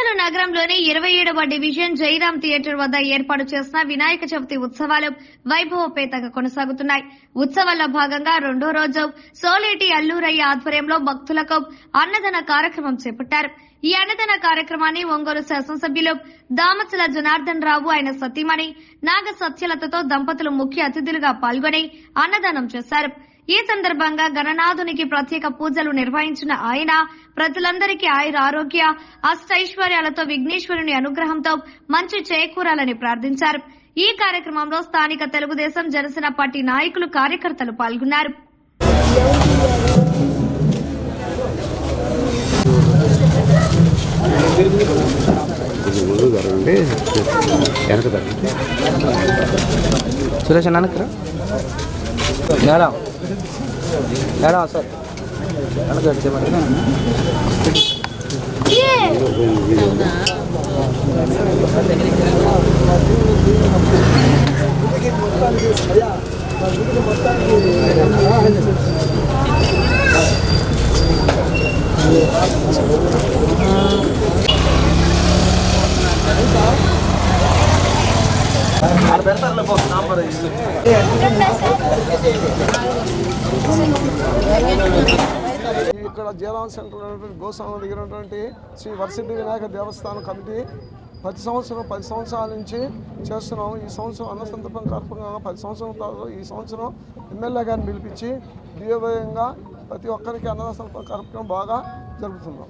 కర్నూలు నగరంలోని 27వ division Jayaram theatre వద్ద ఏర్పాటు చేసిన వినాయక చవితి ఉత్సవాలు వైభవపేతంగా కొనసాగుతున్నాయి. ఉత్సవాల్లో భాగంగా రెండో రోజు సోలేటి అల్లూరయ్య ఆధ్వర్యంలో భక్తులకు అన్నదాన కార్యక్రమం చేపట్టారు. ఈ అన్నదాన కార్యక్రమాన్ని ఒంగోలు శాసనసభ్యులు దామచల జనార్దన్ రావు ఆయన సతీమణి నాగ సత్యలతతో దంపతులు ముఖ్య అతిథులుగా పాల్గొని అన్నదానం చేశారు. ఈ సందర్భంగా గణనాథునికి ప్రత్యేక పూజలు నిర్వహించిన ఆయన ప్రజలందరికీ ఆయురారోగ్య అష్టైశ్వర్యాలతో విఘ్నేశ్వరుని అనుగ్రహంతో మంచి చేకూరాలని ప్రార్థించారు. ఈ కార్యక్రమంలో స్థానిక తెలుగుదేశం జనసేన పార్టీ నాయకులు కార్యకర్తలు పాల్గొన్నారు. సురేష్ అన్న మేడం సార్ ఇక్కడ జయరాం సెంటర్ గోస్వామి దగ్గర ఉన్నటువంటి శ్రీ వరసిద్ధి వినాయక దేవస్థానం కమిటీ ప్రతి సంవత్సరం 10 సంవత్సరాల నుంచి చేస్తున్నాం. ఈ సంవత్సరం అన్న సందర్భం కార్యక్రమంగా 10 సంవత్సరం ఈ సంవత్సరం ఎమ్మెల్యే గారిని పిలిపించి దివ్యభయంగా ప్రతి ఒక్కరికి అన్నదాన కార్యక్రమం బాగా జరుపుతున్నాం.